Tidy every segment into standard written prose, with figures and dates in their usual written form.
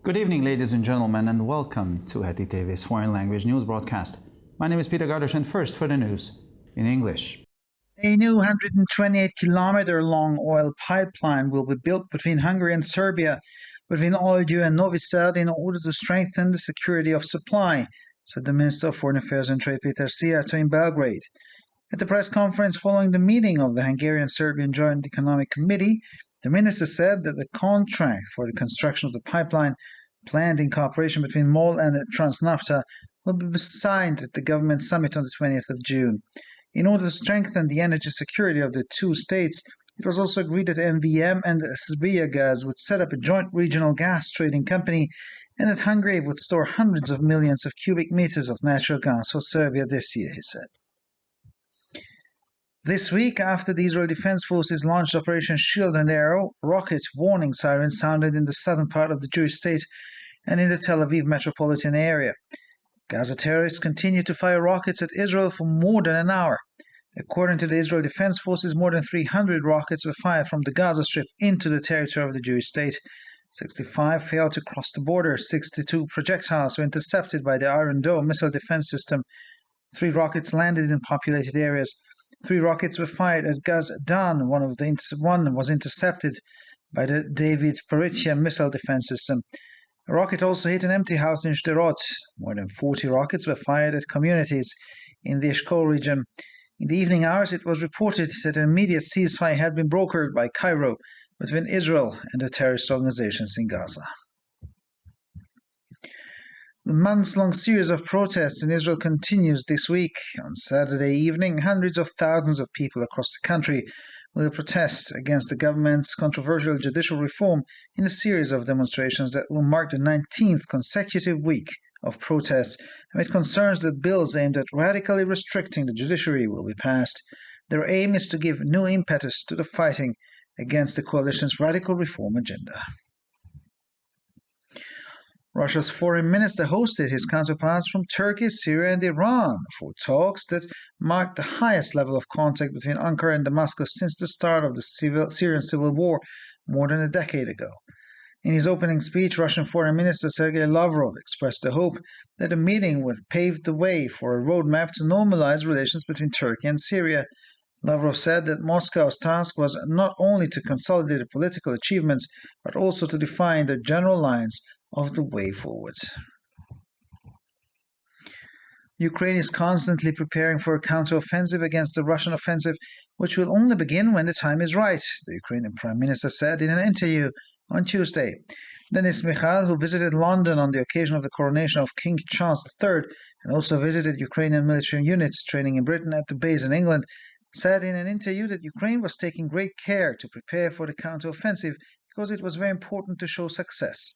Good evening, ladies and gentlemen, and welcome to Heti TV's foreign language news broadcast. My name is Peter Gardosh, and first for the news in English. A new 128-kilometer-long oil pipeline will be built between Hungary and Serbia, between Oidiu and Novi Sad, in order to strengthen the security of supply, said the Minister of Foreign Affairs and Trade Peter Szijjártó in Belgrade. At the press conference following the meeting of the Hungarian-Serbian Joint Economic Committee, the minister said that the contract for the construction of the pipeline, planned in cooperation between MOL and Transnafta, will be signed at the government summit on the 20th of June. In order to strengthen the energy security of the two states, it was also agreed that MVM and Srbijagas would set up a joint regional gas trading company, and that Hungary would store hundreds of millions of cubic meters of natural gas for Serbia this year, he said. This week, after the Israel Defense Forces launched Operation Shield and Arrow, rocket warning sirens sounded in the southern part of the Jewish state and in the Tel Aviv metropolitan area. Gaza terrorists continued to fire rockets at Israel for more than an hour. According to the Israel Defense Forces, more than 300 rockets were fired from the Gaza Strip into the territory of the Jewish state. 65 failed to cross the border. 62 projectiles were intercepted by the Iron Dome missile defense system. 3 rockets landed in populated areas. 3 rockets were fired at Gaz Dan. One was intercepted by the David Paritia missile defense system. A rocket also hit an empty house in Sderot. More than 40 rockets were fired at communities in the Eshkol region. In the evening hours, it was reported that an immediate ceasefire had been brokered by Cairo between Israel and the terrorist organizations in Gaza. The months-long series of protests in Israel continues this week. On Saturday evening, hundreds of thousands of people across the country will protest against the government's controversial judicial reform in a series of demonstrations that will mark the 19th consecutive week of protests amid concerns that bills aimed at radically restricting the judiciary will be passed. Their aim is to give new impetus to the fighting against the coalition's radical reform agenda. Russia's foreign minister hosted his counterparts from Turkey, Syria, and Iran for talks that marked the highest level of contact between Ankara and Damascus since the start of the Syrian civil war more than a decade ago. In his opening speech, Russian Foreign Minister Sergei Lavrov expressed the hope that the meeting would pave the way for a roadmap to normalize relations between Turkey and Syria. Lavrov said that Moscow's task was not only to consolidate the political achievements, but also to define the general lines of the way forward. Ukraine is constantly preparing for a counteroffensive against the Russian offensive, which will only begin when the time is right, the Ukrainian Prime Minister said in an interview on Tuesday. Denis Michal, who visited London on the occasion of the coronation of King Charles III and also visited Ukrainian military units training in Britain at the base in England, said in an interview that Ukraine was taking great care to prepare for the counteroffensive because it was very important to show success.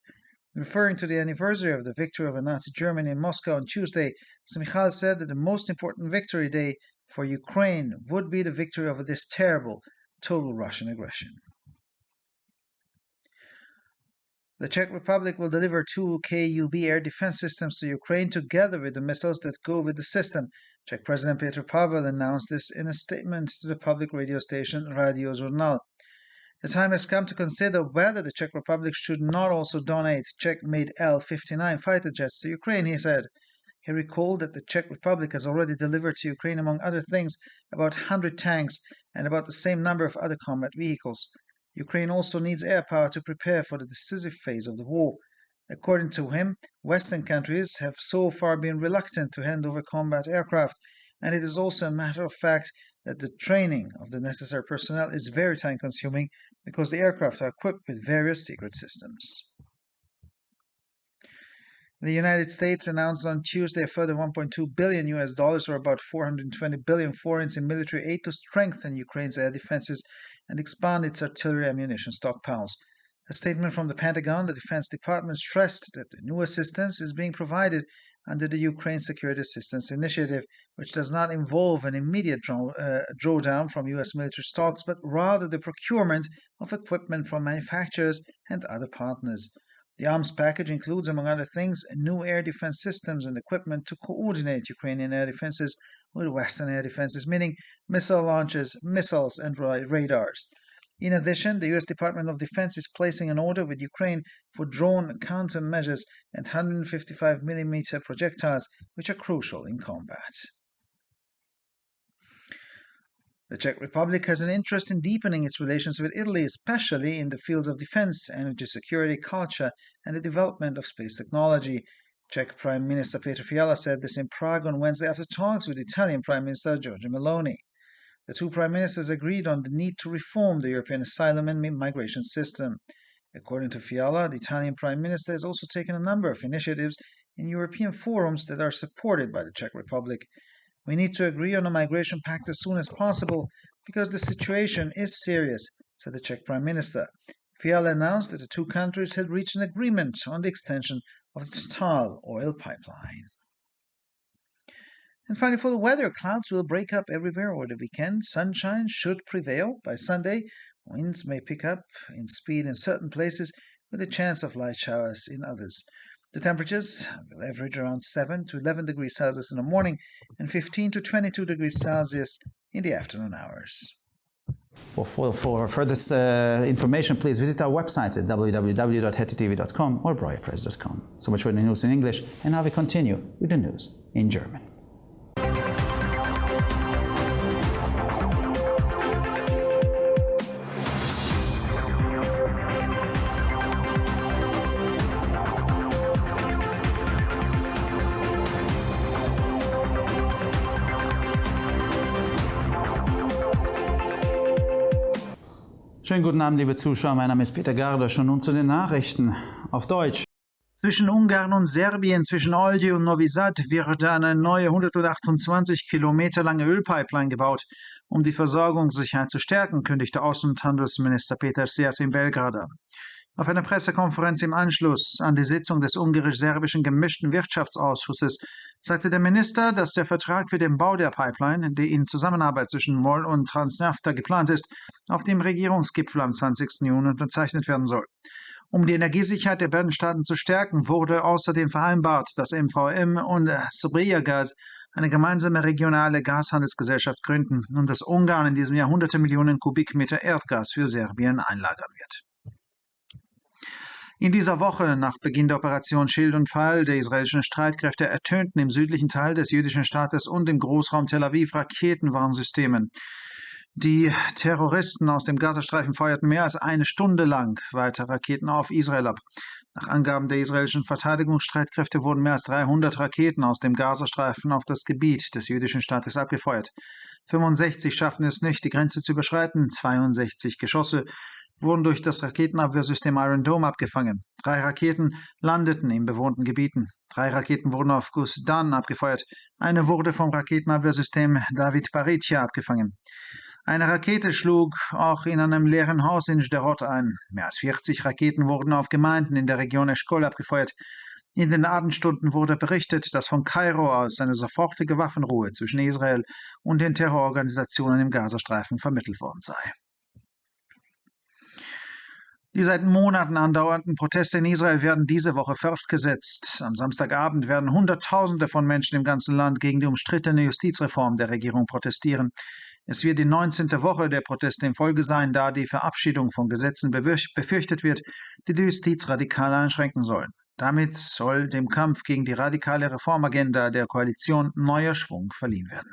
Referring to the anniversary of the victory over Nazi Germany in Moscow on Tuesday, Michal said that the most important victory day for Ukraine would be the victory over this terrible, total Russian aggression. The Czech Republic will deliver 2 Kub air defense systems to Ukraine together with the missiles that go with the system. Czech President Petr Pavel announced this in a statement to the public radio station Radio Žurnal. The time has come to consider whether the Czech Republic should not also donate Czech-made Il-59 fighter jets to Ukraine, he said. He recalled that the Czech Republic has already delivered to Ukraine, among other things, about 100 tanks and about the same number of other combat vehicles. Ukraine also needs air power to prepare for the decisive phase of the war. According to him, Western countries have so far been reluctant to hand over combat aircraft, and it is also a matter of fact that the training of the necessary personnel is very time-consuming because the aircraft are equipped with various secret systems. The United States announced on Tuesday a further $1.2 billion or about 420 billion forints in military aid to strengthen Ukraine's air defenses and expand its artillery ammunition stockpiles. A statement from the Pentagon, the Defense Department, stressed that the new assistance is being provided under the Ukraine Security Assistance Initiative, which does not involve an immediate drawdown from U.S. military stocks, but rather the procurement of equipment from manufacturers and other partners. The arms package includes, among other things, new air defense systems and equipment to coordinate Ukrainian air defenses with Western air defenses, meaning missile launchers, missiles, and radars. In addition, the U.S. Department of Defense is placing an order with Ukraine for drone countermeasures and 155mm projectiles, which are crucial in combat. The Czech Republic has an interest in deepening its relations with Italy, especially in the fields of defense, energy security, culture, and the development of space technology. Czech Prime Minister Petr Fiala said this in Prague on Wednesday after talks with Italian Prime Minister Giorgia Meloni. The two prime ministers agreed on the need to reform the European asylum and migration system. According to Fiala, the Italian Prime Minister has also taken a number of initiatives in European forums that are supported by the Czech Republic. We need to agree on a migration pact as soon as possible because the situation is serious, said the Czech Prime Minister. Fiala announced that the two countries had reached an agreement on the extension of the Total oil pipeline. And finally, for the weather, clouds will break up everywhere over the weekend. Sunshine should prevail. By Sunday, winds may pick up in speed in certain places with a chance of light showers in others. The temperatures will average around 7 to 11 degrees Celsius in the morning and 15 to 22 degrees Celsius in the afternoon hours. For further information, please visit our websites at www.hettytv.com or breuerpress.com. So much for the news in English, and now we continue with the news in German. Schönen guten Abend, liebe Zuschauer. Mein Name ist Peter Gardosch und nun zu den Nachrichten auf Deutsch. Zwischen Ungarn und Serbien, zwischen Oldie und Novi Sad, wird eine neue 128 Kilometer lange Ölpipeline gebaut, um die Versorgungssicherheit zu stärken, kündigte Außen- und Handelsminister Peter Szijjártó in Belgrad an. Auf einer Pressekonferenz im Anschluss an die Sitzung des ungarisch-serbischen gemischten Wirtschaftsausschusses sagte der Minister, dass der Vertrag für den Bau der Pipeline, die in Zusammenarbeit zwischen MOL und Transnafta geplant ist, auf dem Regierungsgipfel am 20. Juni unterzeichnet werden soll. Um die Energiesicherheit der beiden Staaten zu stärken, wurde außerdem vereinbart, dass MVM und Srbijagas eine gemeinsame regionale Gashandelsgesellschaft gründen und dass Ungarn in diesem Jahr hunderte Millionen Kubikmeter Erdgas für Serbien einlagern wird. In dieser Woche, nach Beginn der Operation Schild und Pfeil der israelischen Streitkräfte, ertönten im südlichen Teil des jüdischen Staates und im Großraum Tel Aviv Raketenwarnsystemen. Die Terroristen aus dem Gazastreifen feuerten mehr als eine Stunde lang weiter Raketen auf Israel ab. Nach Angaben der israelischen Verteidigungsstreitkräfte wurden mehr als 300 Raketen aus dem Gazastreifen auf das Gebiet des jüdischen Staates abgefeuert. 65 schafften es nicht, die Grenze zu überschreiten. 62 Geschosse wurden durch das Raketenabwehrsystem Iron Dome abgefangen. 3 Raketen landeten in bewohnten Gebieten. 3 Raketen wurden auf Gus Dan abgefeuert. Eine wurde vom Raketenabwehrsystem David Baritja abgefangen. Eine Rakete schlug auch in einem leeren Haus in Sderot ein. Mehr als 40 Raketen wurden auf Gemeinden in der Region Eschkol abgefeuert. In den Abendstunden wurde berichtet, dass von Kairo aus eine sofortige Waffenruhe zwischen Israel und den Terrororganisationen im Gazastreifen vermittelt worden sei. Die seit Monaten andauernden Proteste in Israel werden diese Woche fortgesetzt. Am Samstagabend werden Hunderttausende von Menschen im ganzen Land gegen die umstrittene Justizreform der Regierung protestieren. Es wird die 19. Woche der Proteste in Folge sein, da die Verabschiedung von Gesetzen befürchtet wird, die die Justiz radikal einschränken sollen. Damit soll dem Kampf gegen die radikale Reformagenda der Koalition neuer Schwung verliehen werden.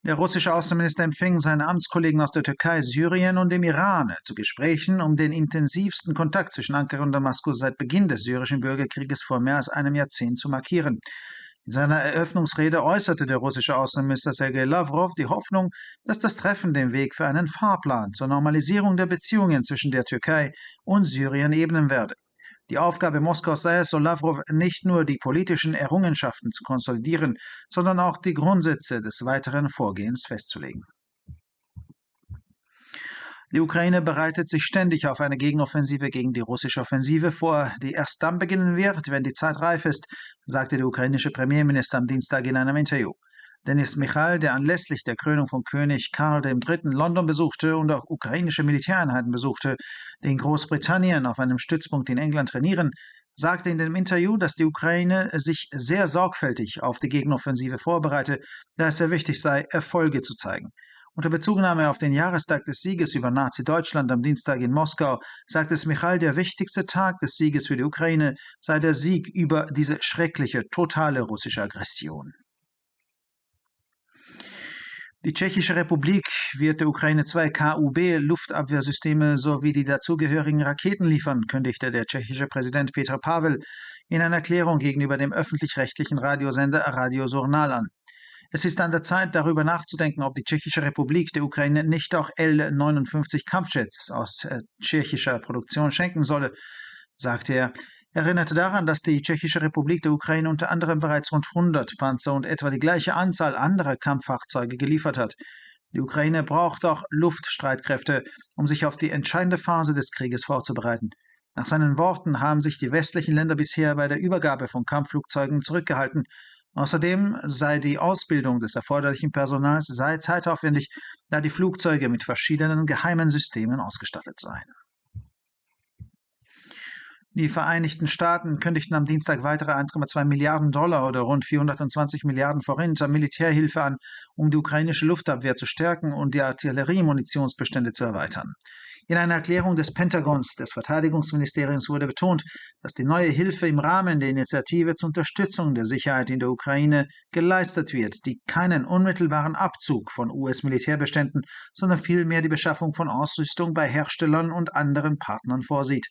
Der russische Außenminister empfing seine Amtskollegen aus der Türkei, Syrien und dem Iran zu Gesprächen, um den intensivsten Kontakt zwischen Ankara und Damaskus seit Beginn des syrischen Bürgerkrieges vor mehr als einem Jahrzehnt zu markieren. In seiner Eröffnungsrede äußerte der russische Außenminister Sergei Lavrov die Hoffnung, dass das Treffen den Weg für einen Fahrplan zur Normalisierung der Beziehungen zwischen der Türkei und Syrien ebnen werde. Die Aufgabe Moskaus sei es, so Lavrov, nicht nur die politischen Errungenschaften zu konsolidieren, sondern auch die Grundsätze des weiteren Vorgehens festzulegen. Die Ukraine bereitet sich ständig auf eine Gegenoffensive gegen die russische Offensive vor, die erst dann beginnen wird, wenn die Zeit reif ist, sagte der ukrainische Premierminister am Dienstag in einem Interview. Denis Michal, der anlässlich der Krönung von König Karl III. London besuchte und auch ukrainische Militäreinheiten besuchte, die in Großbritannien auf einem Stützpunkt in England trainieren, sagte in dem Interview, dass die Ukraine sich sehr sorgfältig auf die Gegenoffensive vorbereite, da es sehr wichtig sei, Erfolge zu zeigen. Unter Bezugnahme auf den Jahrestag des Sieges über Nazi-Deutschland am Dienstag in Moskau sagte Smichal, der wichtigste Tag des Sieges für die Ukraine sei der Sieg über diese schreckliche, totale russische Aggression. Die Tschechische Republik wird der Ukraine 2 KUB-Luftabwehrsysteme sowie die dazugehörigen Raketen liefern, kündigte der tschechische Präsident Petr Pavel in einer Erklärung gegenüber dem öffentlich-rechtlichen Radiosender Radio Žurnál an. Es ist an der Zeit, darüber nachzudenken, ob die Tschechische Republik der Ukraine nicht auch Il-59 Kampfjets aus tschechischer Produktion schenken solle, sagte er. Er erinnerte daran, dass die Tschechische Republik der Ukraine unter anderem bereits rund 100 Panzer und etwa die gleiche Anzahl anderer Kampffahrzeuge geliefert hat. Die Ukraine braucht auch Luftstreitkräfte, um sich auf die entscheidende Phase des Krieges vorzubereiten. Nach seinen Worten haben sich die westlichen Länder bisher bei der Übergabe von Kampfflugzeugen zurückgehalten. Außerdem sei die Ausbildung des erforderlichen Personals zeitaufwendig, da die Flugzeuge mit verschiedenen geheimen Systemen ausgestattet seien. Die Vereinigten Staaten kündigten am Dienstag weitere 1,2 Milliarden Dollar oder rund 420 Milliarden Forint an Militärhilfe an, um die ukrainische Luftabwehr zu stärken und die Artilleriemunitionsbestände zu erweitern. In einer Erklärung des Pentagons, des Verteidigungsministeriums, wurde betont, dass die neue Hilfe im Rahmen der Initiative zur Unterstützung der Sicherheit in der Ukraine geleistet wird, die keinen unmittelbaren Abzug von US-Militärbeständen, sondern vielmehr die Beschaffung von Ausrüstung bei Herstellern und anderen Partnern vorsieht.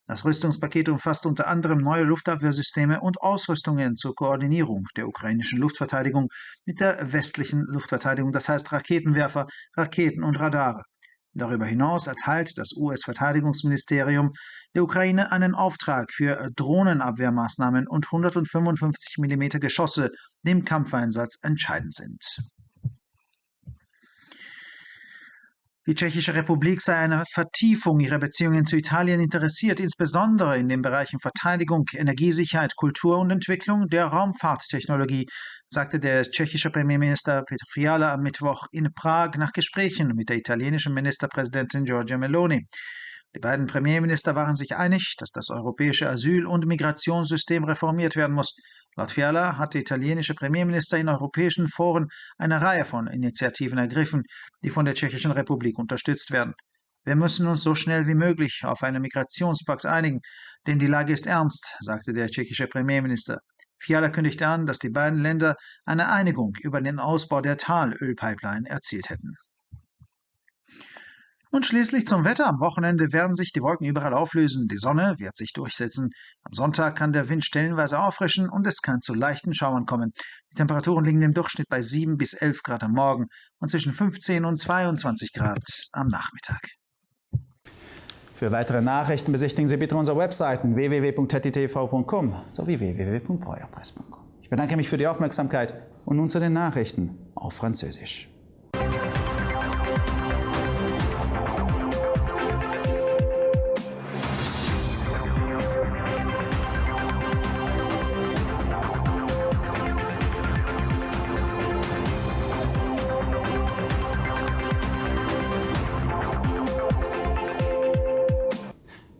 Das Rüstungspaket umfasst unter anderem neue Luftabwehrsysteme und Ausrüstungen zur Koordinierung der ukrainischen Luftverteidigung mit der westlichen Luftverteidigung, das heißt Raketenwerfer, Raketen und Radare. Darüber hinaus erteilt das US-Verteidigungsministerium der Ukraine einen Auftrag für Drohnenabwehrmaßnahmen und 155 mm Geschosse, die im Kampfeinsatz entscheidend sind. Die Tschechische Republik sei an einer Vertiefung ihrer Beziehungen zu Italien interessiert, insbesondere in den Bereichen Verteidigung, Energiesicherheit, Kultur und Entwicklung der Raumfahrttechnologie, sagte der tschechische Premierminister Petr Fiala am Mittwoch in Prag nach Gesprächen mit der italienischen Ministerpräsidentin Giorgia Meloni. Die beiden Premierminister waren sich einig, dass das europäische Asyl- und Migrationssystem reformiert werden muss. Laut Fiala hat der italienische Premierminister in europäischen Foren eine Reihe von Initiativen ergriffen, die von der Tschechischen Republik unterstützt werden. Wir müssen uns so schnell wie möglich auf einen Migrationspakt einigen, denn die Lage ist ernst, sagte der tschechische Premierminister. Fiala kündigte an, dass die beiden Länder eine Einigung über den Ausbau der Talölpipeline erzielt hätten. Und schließlich zum Wetter. Am Wochenende werden sich die Wolken überall auflösen. Die Sonne wird sich durchsetzen. Am Sonntag kann der Wind stellenweise auffrischen und es kann zu leichten Schauern kommen. Die Temperaturen liegen im Durchschnitt bei 7 bis 11 Grad am Morgen und zwischen 15 und 22 Grad am Nachmittag. Für weitere Nachrichten besichtigen Sie bitte unsere Webseiten www.hettitv.com sowie www.breuerpresse.com. Ich bedanke mich für die Aufmerksamkeit und nun zu den Nachrichten auf Französisch.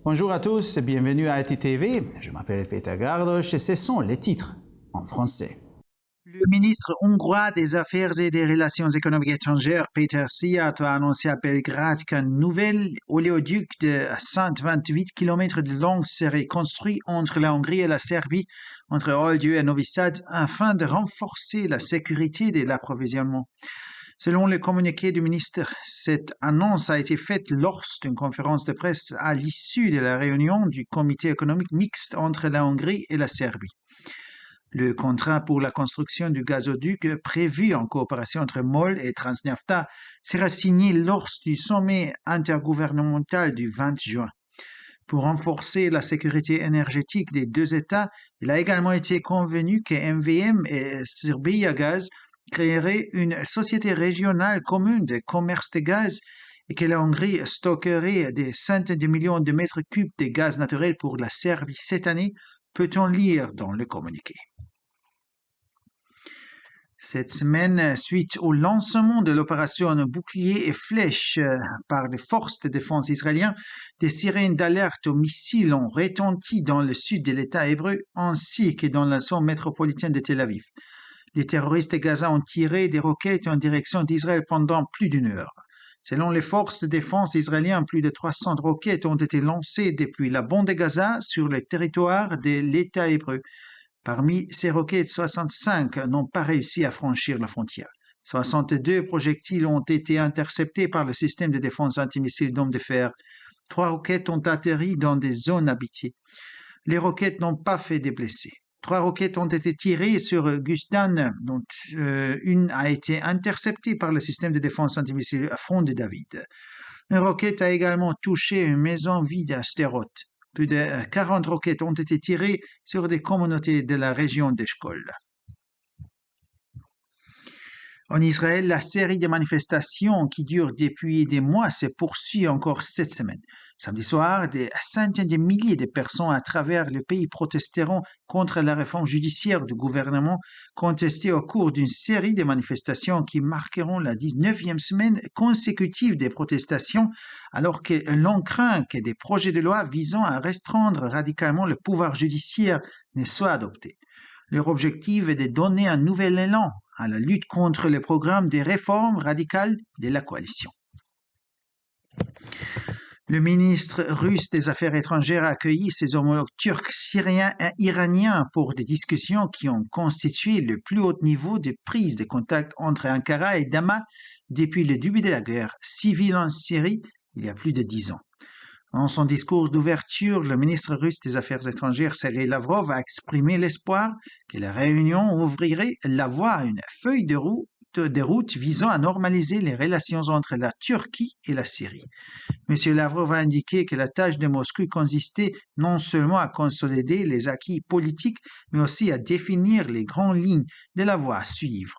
Bonjour à tous et bienvenue à ITV. Je m'appelle Peter Gardos et ce sont les titres en français. Le ministre hongrois des Affaires et des Relations économiques étrangères, Péter Szijjártó, a annoncé à Belgrade qu'un nouvel oléoduc de 128 km de long serait construit entre la Hongrie et la Serbie, entre Oldeu et Novi Sad, afin de renforcer la sécurité de l'approvisionnement. Selon le communiqué du ministre, cette annonce a été faite lors d'une conférence de presse à l'issue de la réunion du comité économique mixte entre la Hongrie et la Serbie. Le contrat pour la construction du gazoduc prévu en coopération entre MOL et Transnafta sera signé lors du sommet intergouvernemental du 20 juin. Pour renforcer la sécurité énergétique des deux États, il a également été convenu que MVM et Srbijagaz créerait une société régionale commune de commerce de gaz et que la Hongrie stockerait des centaines de millions de mètres cubes de gaz naturel pour la Serbie cette année, peut-on lire dans le communiqué. Cette semaine, suite au lancement de l'opération Bouclier et Flèche par les forces de défense israéliennes, des sirènes d'alerte aux missiles ont retenti dans le sud de l'État hébreu ainsi que dans la zone métropolitaine de Tel Aviv. Les terroristes de Gaza ont tiré des roquettes en direction d'Israël pendant plus d'une heure. Selon les forces de défense israéliennes, plus de 300 roquettes ont été lancées depuis la bande de Gaza sur le territoire de l'État hébreu. Parmi ces roquettes, 65 n'ont pas réussi à franchir la frontière. 62 projectiles ont été interceptés par le système de défense antimissiles d'hommes de fer. 3 roquettes ont atterri dans des zones habitées. Les roquettes n'ont pas fait des blessés. 3 roquettes ont été tirées sur Gustan, dont une a été interceptée par le système de défense antimissile Front de David. Une roquette a également touché une maison vide à Sderot. Plus de 40 roquettes ont été tirées sur des communautés de la région d'Eshkol. En Israël, la série de manifestations qui dure depuis des mois se poursuit encore cette semaine. Samedi soir, des centaines de milliers de personnes à travers le pays protesteront contre la réforme judiciaire du gouvernement, contestée au cours d'une série de manifestations qui marqueront la 19e semaine consécutive des protestations, alors que l'on craint que des projets de loi visant à restreindre radicalement le pouvoir judiciaire ne soient adoptés. Leur objectif est de donner un nouvel élan à la lutte contre le programme de réformes radicales de la coalition. Le ministre russe des Affaires étrangères a accueilli ses homologues turcs, syriens et iraniens pour des discussions qui ont constitué le plus haut niveau de prise de contact entre Ankara et Damas depuis le début de la guerre civile en Syrie il y a plus de 10 ans. Dans son discours d'ouverture, le ministre russe des Affaires étrangères, Sergei Lavrov, a exprimé l'espoir que la réunion ouvrirait la voie à une feuille de route visant à normaliser les relations entre la Turquie et la Syrie. M. Lavrov a indiqué que la tâche de Moscou consistait non seulement à consolider les acquis politiques, mais aussi à définir les grandes lignes de la voie à suivre.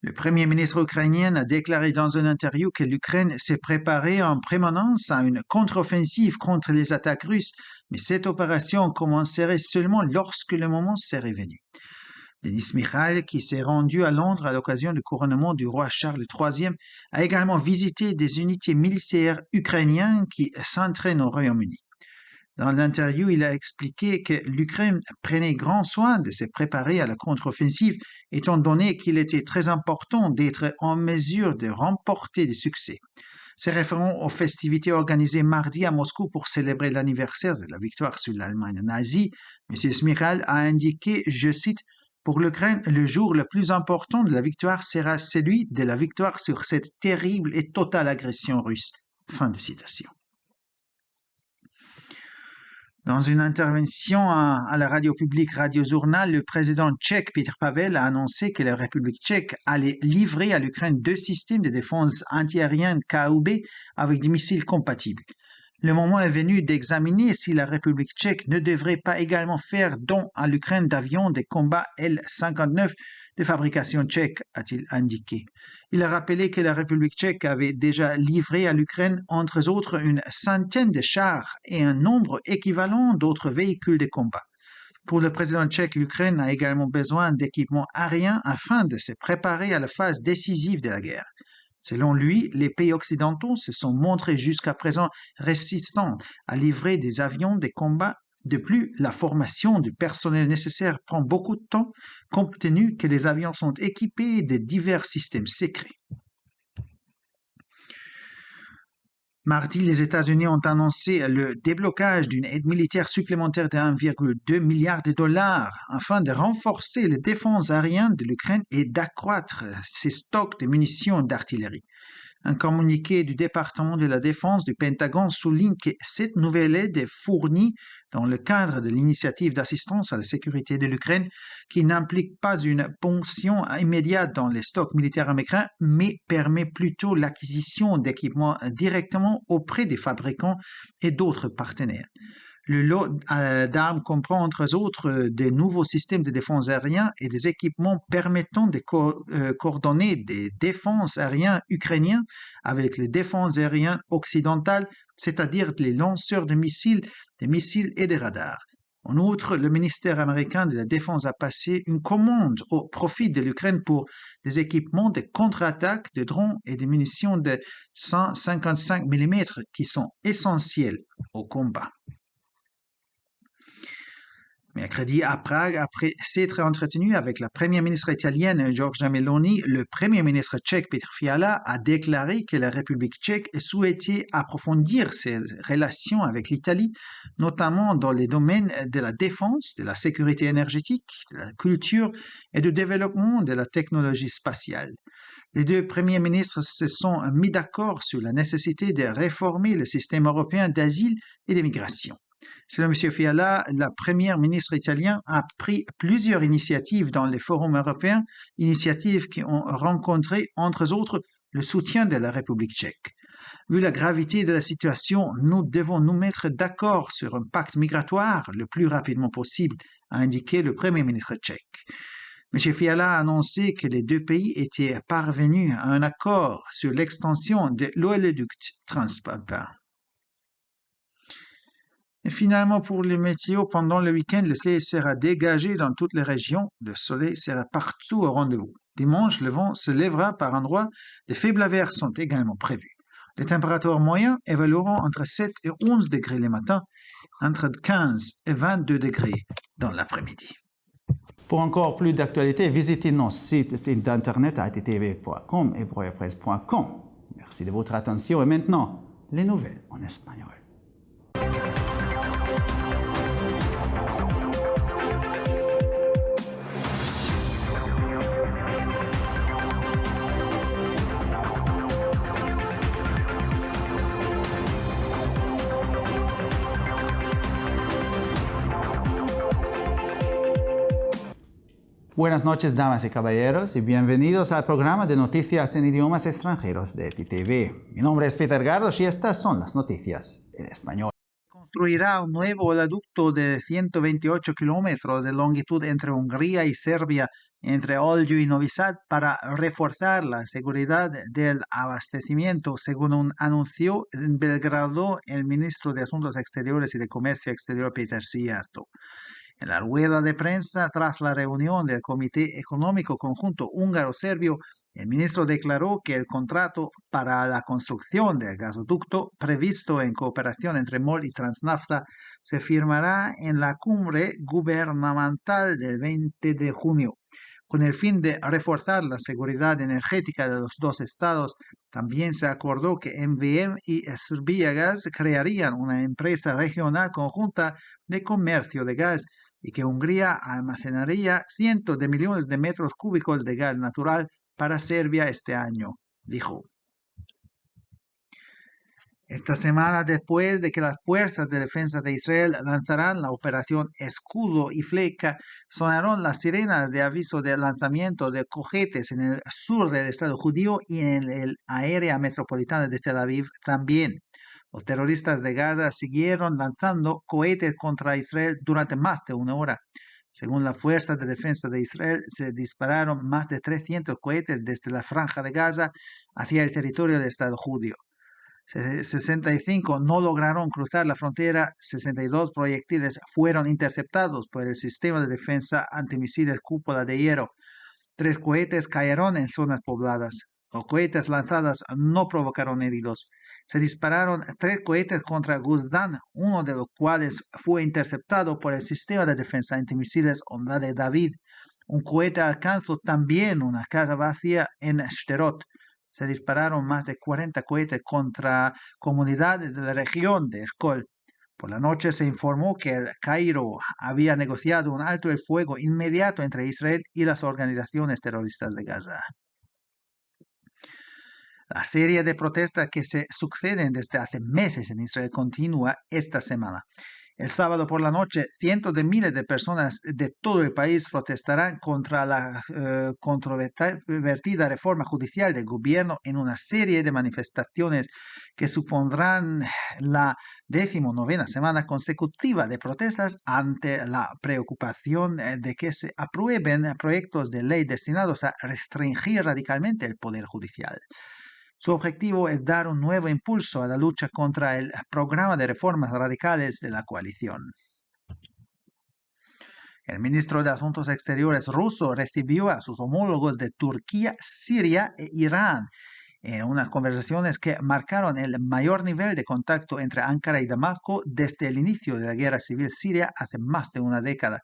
Le premier ministre ukrainien a déclaré dans une interview que l'Ukraine s'est préparée en permanence à une contre-offensive contre les attaques russes, mais cette opération commencerait seulement lorsque le moment serait venu. Denis Michal, qui s'est rendu à Londres à l'occasion du couronnement du roi Charles III, a également visité des unités militaires ukrainiennes qui s'entraînent au Royaume-Uni. Dans l'interview, il a expliqué que l'Ukraine prenait grand soin de se préparer à la contre-offensive, étant donné qu'il était très important d'être en mesure de remporter des succès. Se référant aux festivités organisées mardi à Moscou pour célébrer l'anniversaire de la victoire sur l'Allemagne nazie, M. Smychal a indiqué, je cite, « Pour l'Ukraine, le jour le plus important de la victoire sera celui de la victoire sur cette terrible et totale agression russe. » Fin de citation. Dans une intervention à la radio publique Radio Journal, le président tchèque Petr Pavel a annoncé que la République tchèque allait livrer à l'Ukraine 2 systèmes de défense antiaérienne KUB avec des missiles compatibles. Le moment est venu d'examiner si la République tchèque ne devrait pas également faire don à l'Ukraine d'avions de combat L-59 de fabrication tchèque, a-t-il indiqué. Il a rappelé que la République tchèque avait déjà livré à l'Ukraine, entre autres, une centaine de chars et un nombre équivalent d'autres véhicules de combat. Pour le président tchèque, l'Ukraine a également besoin d'équipements aériens afin de se préparer à la phase décisive de la guerre. Selon lui, les pays occidentaux se sont montrés jusqu'à présent résistants à livrer des avions de combat. De plus, la formation du personnel nécessaire prend beaucoup de temps, compte tenu que les avions sont équipés de divers systèmes secrets. Mardi, les États-Unis ont annoncé le déblocage d'une aide militaire supplémentaire de 1,2 milliard de dollars afin de renforcer les défenses aériennes de l'Ukraine et d'accroître ses stocks de munitions d'artillerie. Un communiqué du département de la Défense du Pentagone souligne que cette nouvelle aide est fournie dans le cadre de l'initiative d'assistance à la sécurité de l'Ukraine qui n'implique pas une ponction immédiate dans les stocks militaires américains, mais permet plutôt l'acquisition d'équipements directement auprès des fabricants et d'autres partenaires. Le lot d'armes comprend entre autres de nouveaux systèmes de défense aérienne et des équipements permettant de coordonner des défenses aériennes ukrainiennes avec les défenses aériennes occidentales, c'est-à-dire les lanceurs de missiles, des missiles et des radars. En outre, le ministère américain de la Défense a passé une commande au profit de l'Ukraine pour des équipements de contre-attaque, de drones et de munitions de 155 mm qui sont essentiels au combat. Mercredi à Prague, après s'être entretenu avec la première ministre italienne Giorgia Meloni, le premier ministre tchèque Petr Fiala a déclaré que la République tchèque souhaitait approfondir ses relations avec l'Italie, notamment dans les domaines de la défense, de la sécurité énergétique, de la culture et du développement de la technologie spatiale. Les deux premiers ministres se sont mis d'accord sur la nécessité de réformer le système européen d'asile et d'immigration. Selon M. Fiala, la première ministre italienne a pris plusieurs initiatives dans les forums européens, initiatives qui ont rencontré, entre autres, le soutien de la République tchèque. Vu la gravité de la situation, nous devons nous mettre d'accord sur un pacte migratoire le plus rapidement possible, a indiqué le premier ministre tchèque. M. Fiala a annoncé que les deux pays étaient parvenus à un accord sur l'extension de l'oléoduc transalpin. Et finalement, pour les météos, pendant le week-end, le soleil sera dégagé dans toutes les régions. Le soleil sera partout au rendez-vous. Dimanche, le vent se lèvera par endroits. De faibles averses sont également prévues. Les températures moyennes évolueront entre 7 et 11 degrés le matin, entre 15 et 22 degrés dans l'après-midi. Pour encore plus d'actualités, visitez nos sites internet attv.com et broyapresse.com. Merci de votre attention et maintenant, les nouvelles en espagnol. Buenas noches, damas y caballeros, y bienvenidos al programa de noticias en idiomas extranjeros de ETV. Mi nombre es Peter Gardos y estas son las noticias en español. Construirá un nuevo oleoducto de 128 kilómetros de longitud entre Hungría y Serbia, entre Oļu y Novi Sad, para reforzar la seguridad del abastecimiento, según anunció en Belgrado el ministro de Asuntos Exteriores y de Comercio Exterior Peter Szijjártó. En la rueda de prensa tras la reunión del Comité Económico Conjunto Húngaro-Serbio, el ministro declaró que el contrato para la construcción del gasoducto previsto en cooperación entre MOL y Transnafta se firmará en la cumbre gubernamental del 20 de junio. Con el fin de reforzar la seguridad energética de los dos estados, también se acordó que MVM y Srbijagas crearían una empresa regional conjunta de comercio de gas y que Hungría almacenaría cientos de millones de metros cúbicos de gas natural para Serbia este año, dijo. Esta semana, después de que las fuerzas de defensa de Israel lanzaran la operación Escudo y Fleca, sonaron las sirenas de aviso de lanzamiento de cohetes en el sur del estado judío y en el área metropolitana de Tel Aviv también. Los terroristas de Gaza siguieron lanzando cohetes contra Israel durante más de una hora. Según las fuerzas de defensa de Israel, se dispararon más de 300 cohetes desde la franja de Gaza hacia el territorio del estado judío. 65 no lograron cruzar la frontera, 62 proyectiles fueron interceptados por el sistema de defensa antimisiles Cúpula de Hierro. 3 cohetes cayeron en zonas pobladas. Los cohetes lanzados no provocaron heridos. Se dispararon 3 cohetes contra Guzdán, uno de los cuales fue interceptado por el sistema de defensa antimisiles Onda de David. Un cohete alcanzó también una casa vacía en Sderot. Se dispararon más de 40 cohetes contra comunidades de la región de Eshkol. Por la noche se informó que el Cairo había negociado un alto el fuego inmediato entre Israel y las organizaciones terroristas de Gaza. La serie de protestas que se suceden desde hace meses en Israel continúa esta semana. El sábado por la noche, cientos de miles de personas de todo el país protestarán contra la controvertida reforma judicial del gobierno en una serie de manifestaciones que supondrán la 19ª semana consecutiva de protestas ante la preocupación de que se aprueben proyectos de ley destinados a restringir radicalmente el poder judicial. Su objetivo es dar un nuevo impulso a la lucha contra el programa de reformas radicales de la coalición. El ministro de Asuntos Exteriores ruso recibió a sus homólogos de Turquía, Siria e Irán en unas conversaciones que marcaron el mayor nivel de contacto entre Ankara y Damasco desde el inicio de la guerra civil siria hace más de una década.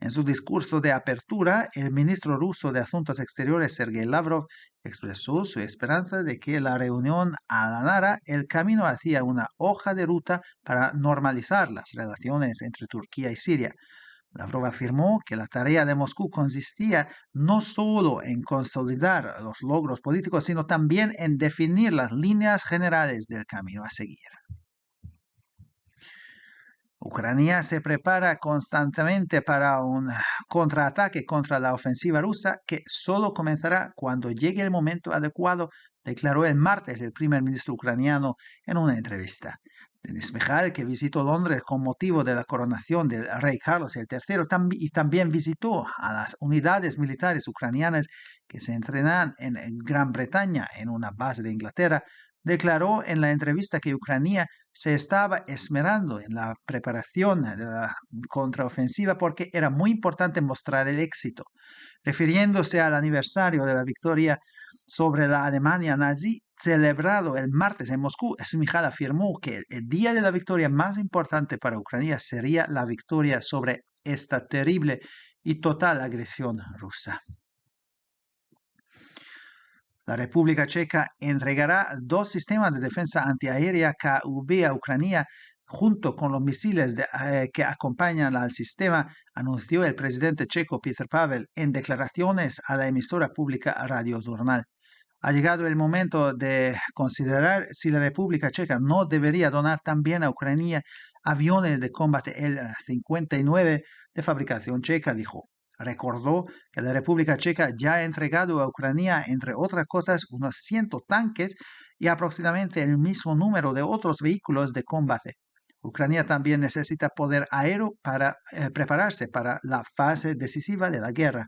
En su discurso de apertura, el ministro ruso de Asuntos Exteriores, Sergei Lavrov, expresó su esperanza de que la reunión allanara el camino hacia una hoja de ruta para normalizar las relaciones entre Turquía y Siria. Lavrov afirmó que la tarea de Moscú consistía no solo en consolidar los logros políticos, sino también en definir las líneas generales del camino a seguir. Ucrania se prepara constantemente para un contraataque contra la ofensiva rusa que solo comenzará cuando llegue el momento adecuado, declaró el martes el primer ministro ucraniano en una entrevista. Denis Mihal, que visitó Londres con motivo de la coronación del rey Carlos III y también visitó a las unidades militares ucranianas que se entrenan en Gran Bretaña en una base de Inglaterra, declaró en la entrevista que Ucrania se estaba esmerando en la preparación de la contraofensiva porque era muy importante mostrar el éxito. Refiriéndose al aniversario de la victoria sobre la Alemania nazi celebrado el martes en Moscú, Smihal afirmó que el día de la victoria más importante para Ucrania sería la victoria sobre esta terrible y total agresión rusa. La República Checa entregará 2 sistemas de defensa antiaérea KV a Ucrania junto con los misiles que acompañan al sistema, anunció el presidente checo Petr Pavel en declaraciones a la emisora pública Radio Žurnal. Ha llegado el momento de considerar si la República Checa no debería donar también a Ucrania aviones de combate Il-59 de fabricación checa, dijo. Recordó que la República Checa ya ha entregado a Ucrania, entre otras cosas, unos 100 tanques y aproximadamente el mismo número de otros vehículos de combate. Ucrania también necesita poder aéreo para prepararse para la fase decisiva de la guerra.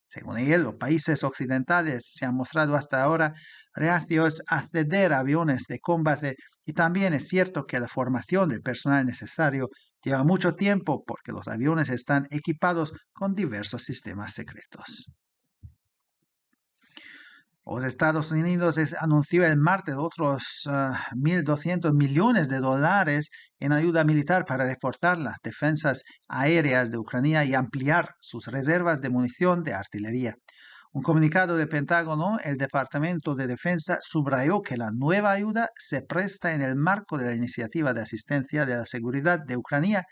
Según él, los países occidentales se han mostrado hasta ahora reacios a ceder aviones de combate y también es cierto que la formación del personal necesario lleva mucho tiempo porque los aviones están equipados con diversos sistemas secretos. Los Estados Unidos anunció el martes otros 1.200 millones de dólares en ayuda militar para reforzar las defensas aéreas de Ucrania y ampliar sus reservas de munición de artillería. Un comunicado del Pentágono, el Departamento de Defensa subrayó que la nueva ayuda se presta en el marco de la Iniciativa de Asistencia de la Seguridad de Ucrania,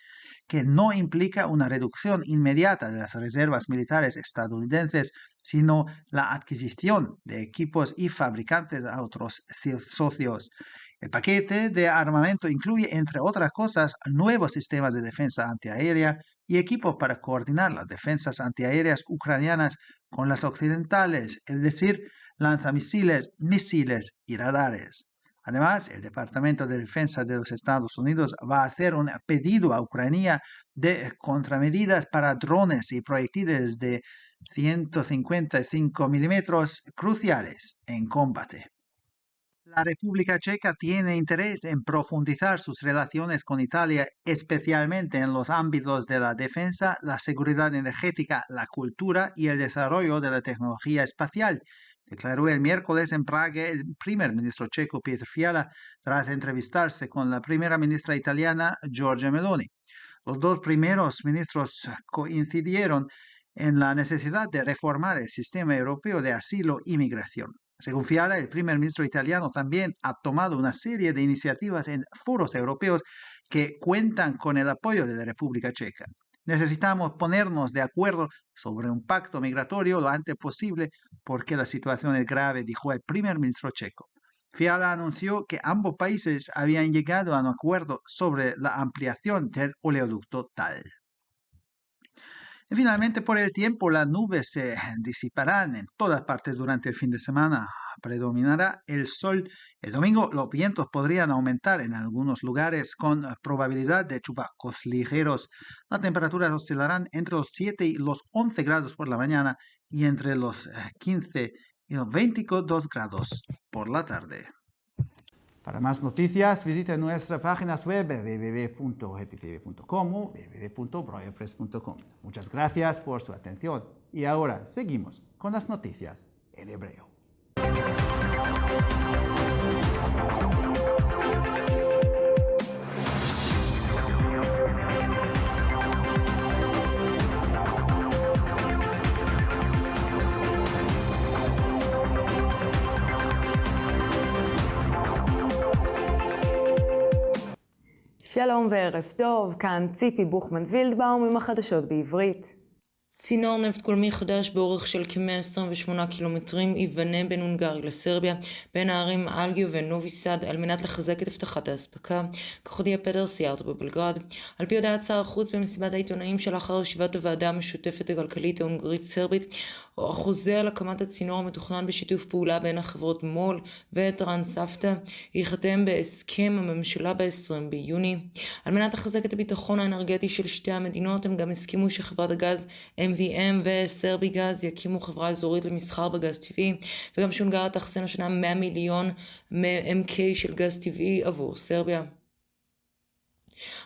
que no implica una reducción inmediata de las reservas militares estadounidenses, sino la adquisición de equipos y fabricantes a otros socios. El paquete de armamento incluye, entre otras cosas, nuevos sistemas de defensa antiaérea y equipos para coordinar las defensas antiaéreas ucranianas con las occidentales, es decir, lanzamisiles, misiles y radares. Además, el Departamento de Defensa de los Estados Unidos va a hacer un pedido a Ucrania de contramedidas para drones y proyectiles de 155 milímetros cruciales en combate. La República Checa tiene interés en profundizar sus relaciones con Italia, especialmente en los ámbitos de la defensa, la seguridad energética, la cultura y el desarrollo de la tecnología espacial, declaró el miércoles en Praga el primer ministro checo Petr Fiala tras entrevistarse con la primera ministra italiana Giorgia Meloni. Los 2 primeros ministros coincidieron en la necesidad de reformar el sistema europeo de asilo y migración. Según Fiala, el primer ministro italiano también ha tomado una serie de iniciativas en foros europeos que cuentan con el apoyo de la República Checa. Necesitamos ponernos de acuerdo sobre un pacto migratorio lo antes posible porque la situación es grave, dijo el primer ministro checo. Fiala anunció que ambos países habían llegado a un acuerdo sobre la ampliación del oleoducto TAL. Y finalmente, por el tiempo, las nubes se disiparán en todas partes durante el fin de semana. Predominará el sol. El domingo los vientos podrían aumentar en algunos lugares con probabilidad de chubascos ligeros. Las temperaturas oscilarán entre los 7 y los 11 grados por la mañana y entre los 15 y los 22 grados por la tarde. Para más noticias, visite nuestras páginas web www.gttv.com o www.breuerpress.com. Muchas gracias por su atención. Y ahora seguimos con las noticias en hebreo. שלום וערב טוב, כאן ציפי בוכמן וילדבאום עם החדשות בעברית. צינור נפט גולמי חדש באורך של כ-128 קילומטרים ייבנה בין הונגריה לסרביה, בין הערים אלגיו ונובי סאד, על מנת לחזק את הבטחת האספקה, כך הודיע פטר סיארטו בבלגרד. על פי הודעת שר החוץ במסיבת העיתונאים שלאחר ישיבת הוועדה המשותפת הכלכלית ההונגרית-סרבית, החוזה על הקמת הצינור המתוכנן בשיתוף פעולה בין החברות מול וטרנספטה ייחתם בהסכם הממשלה ב-20 ביוני. על מנת לחזק את הביטחון האנרגטי של שתי המדינות, הם גם הסכימו שחברת הגז MVM וסרבי גז יקימו חברה אזורית למסחר בגז טבעי, וגם שהונגריה תאחסן השנה 100 מיליון MK של גז טבעי עבור סרביה.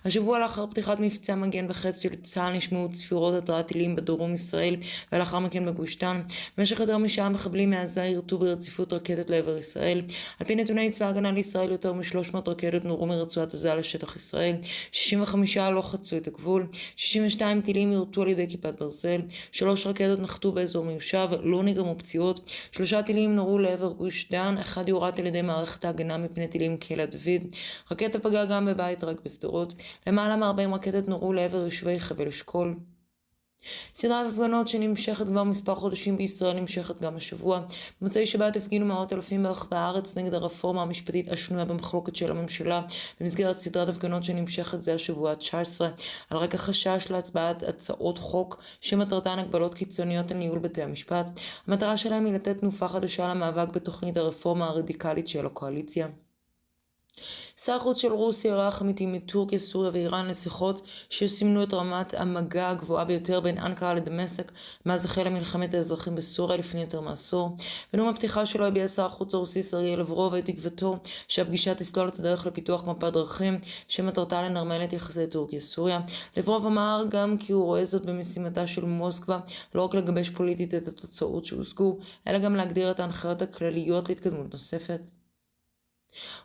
השבוע לאחר פתיחת מבצע מגן וחץ של צה"ל נשמעו צפירות התרעת טילים בדרום ישראל ולאחר מכן בגוש דן. במשך יותר משעה מחבלים מעזה ירטו ברציפות רקטות לעבר ישראל. על פי נתוני צבא ההגנה לישראל, יותר מ-300 רקטות נורו מרצועת עזה לשטח ישראל, 65 לא חצו את הגבול, 62 טילים ירטו על ידי כיפת ברזל, 3 רקטות נחתו באזור מיושב, לא נגרמו פציעות, 3 טילים נורו לעבר גוש דן, 1 יורט על ידי מערכת ההגנה מפני טילים קלע דוד. רקטה פגעה גם בבית רק בשדרות. למעלה מ-40 רקטות נורו לעבר יישובי חבל אשכול. סדרת הפגנות שנמשכת כבר מספר חודשים בישראל נמשכת גם השבוע. במוצאי שבת הפגינו מאות אלפים ברחבי הארץ נגד הרפורמה המשפטית השנויה במחלוקת של הממשלה, במסגרת סדרת הפגנות שנמשכת זה השבוע ה-19, על רקע חשש להצבעת הצעות חוק שמטרתן הגבלות קיצוניות על ניהול בתי המשפט. המטרה שלהם היא לתת תנופה חדשה למאבק בתוכנית הרפורמה הרדיקלית של הקואליציה. שר החוץ של רוסיה אירח עמיתים מטורקיה, סוריה ואיראן לשיחות שסימנו את רמת המגע הגבוהה ביותר בין אנקרה לדמשק מאז החלה מלחמת האזרחים בסוריה לפני יותר מעשור. בנאום הפתיחה שלו הביע שר החוץ הרוסי סרגי לברוב את תקוותו שהפגישה תסלול את הדרך לפיתוח מפת דרכים שמטרתה לנרמל את יחסי טורקיה-סוריה. לברוב אמר גם כי הוא רואה זאת במשימתה של מוסקבה לא רק לגבש פוליטית את התוצאות שהושגו, אלא גם להגדיר את ההנחיות הכלליות להתקדמות נוספת.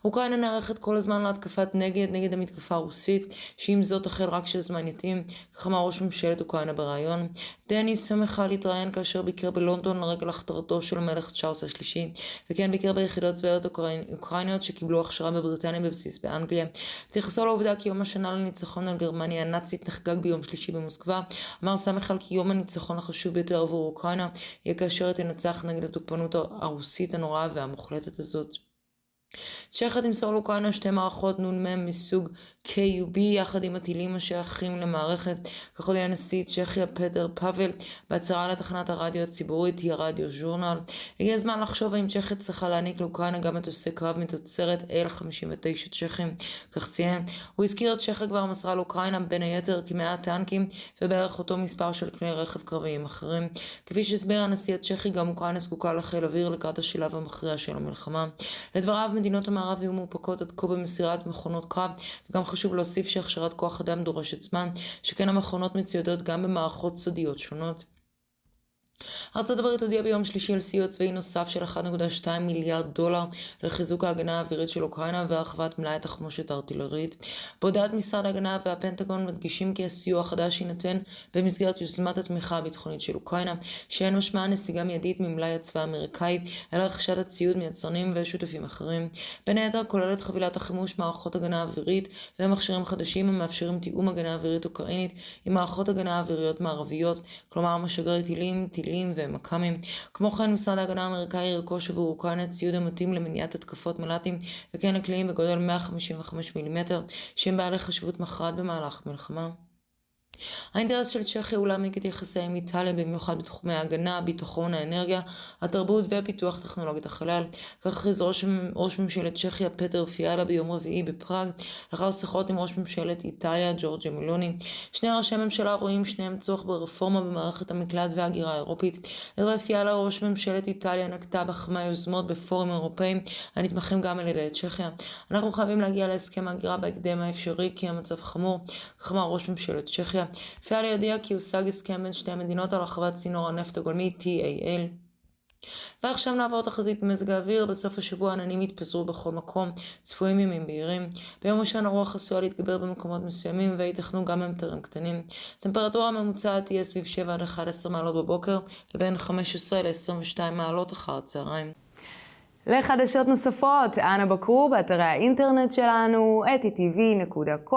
אוקראינה נערכת כל הזמן להתקפת נגד המתקפה הרוסית, שעם זאת החל רק שהזמן יתאים, כך אמר ראש ממשלת אוקראינה בריאיון. דניס שמחה להתראיין כאשר ביקר בלונדון לרגל הכתרתו של המלך צ'ארלס השלישי, וכן ביקר ביחידות צבאיות אוקראיניות שקיבלו הכשרה בבריטניה בבסיס באנגליה. התייחסו לעובדה כי יום השנה לניצחון על גרמניה הנאצית נחגג ביום שלישי במוסקבה, אמר שמחה כי יום הניצחון החשוב ביותר עבור אוקראינה יהיה כאשר תנצח נגד התוקפנות הרוסית הנוראה והמוחלטת הזאת. צ'כיה תמסור לאוקראינה 2 מערכות נ"מ מסוג KUB יחד עם הטילים השייכים למערכת, כך הודיע נשיא צ'כיה פטר פאבל בהצהרה לתחנת הרדיו הציבורית הרדיו ז'ורנל. הגיע הזמן לחשוב האם צ'כיה צריכה להעניק לאוקראינה גם מטוסי קרב מתוצרת L-59 צ'כים, כך ציין. הוא הזכיר את צ'כיה כבר מסרה לאוקראינה בין היתר כ100 טנקים ובערך אותו מספר של כלי רכב קרביים אחרים. כפי שהסביר הנשיא הצ'כי, גם אוקראינה זקוקה לחיל אוויר לקראת השלב המכריע של המלחמה. לדבריו, מדינות המערב יהיו מאופקות עד כה במסירת מכונות קרב, וגם חשוב להוסיף שהכשרת כוח אדם דורשת זמן, שכן המכונות מצוידות גם במערכות סודיות שונות. ארצות הברית הודיעה ביום שלישי על סיוע צבאי נוסף של $1.2 מיליארד לחיזוק ההגנה האווירית של אוקראינה והרחבת מלאי התחמושת הארטילרית. בהודעת משרד ההגנה והפנטגון מדגישים כי הסיוע החדש יינתן במסגרת יוזמת התמיכה הביטחונית של אוקראינה, שאין משמעה נסיגה מיידית ממלאי הצבא האמריקאי, אלא רכישת הציוד מיצרנים ושותפים אחרים. בין היתר כוללת חבילת החימוש מערכות הגנה אווירית ומכשירים חדשים המאפשרים תיאום הגנה אווירית אוקראינית עם מערכות הגנה אוויריות מערביות, כלומר משגרי טילים ומקמים. כמו כן, משרד ההגנה האמריקאי ירכוש עבור אוקראינה ציוד המתאים למניעת התקפות מל"טים, וכן הכלים בגודל 155 מילימטר, שהם בעלי חשיבות מכרעת במהלך מלחמה. האינטרס של צ'כיה הוא להעמיק את יחסיה עם איטליה, במיוחד בתחומי ההגנה, ביטחון, האנרגיה, התרבות ופיתוח טכנולוגיית החלל. כך הכריז ראש ממשלת צ'כיה פטר פיאלה ביום רביעי בפראג, לאחר שיחות עם ראש ממשלת איטליה ג'ורג'ה מלוני. שני ראשי ממשלה רואים שניהם צורך ברפורמה במערכת המקלט וההגירה האירופית. לדברי פיאלה, ראש ממשלת איטליה נקטה בכמה יוזמות בפורום אירופאים הנתמכים גם על ידי צ'כיה. אנחנו חייבים להגיע להסכם ההגירה בהקדם האפשרי כי המצב חמור, כך אמר ראש ממשלת צ'כיה. פיאלה יודיע כי הושג הסכם בין שתי המדינות על הרחבת צינור הנפט הגולמי TAL. ועכשיו נעבור תחזית במזג האוויר. בסוף השבוע עננים יתפזרו בכל מקום, צפויים ימים בהירים. ביום ראשון הרוח עשויה להתגבר במקומות מסוימים ויתכנו גם ממטרים קטנים. טמפרטורה הממוצעת תהיה סביב 7 עד 11 מעלות בבוקר ובין 15 ל-22 מעלות אחר הצהריים. לחדשות נוספות, אנא בקרו באתרי האינטרנט שלנו, etitv.com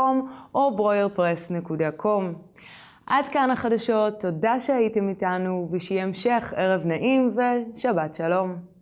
או broyerpress.com. עד כאן החדשות, תודה שהייתם איתנו ושיהיה המשך ערב נעים ושבת שלום.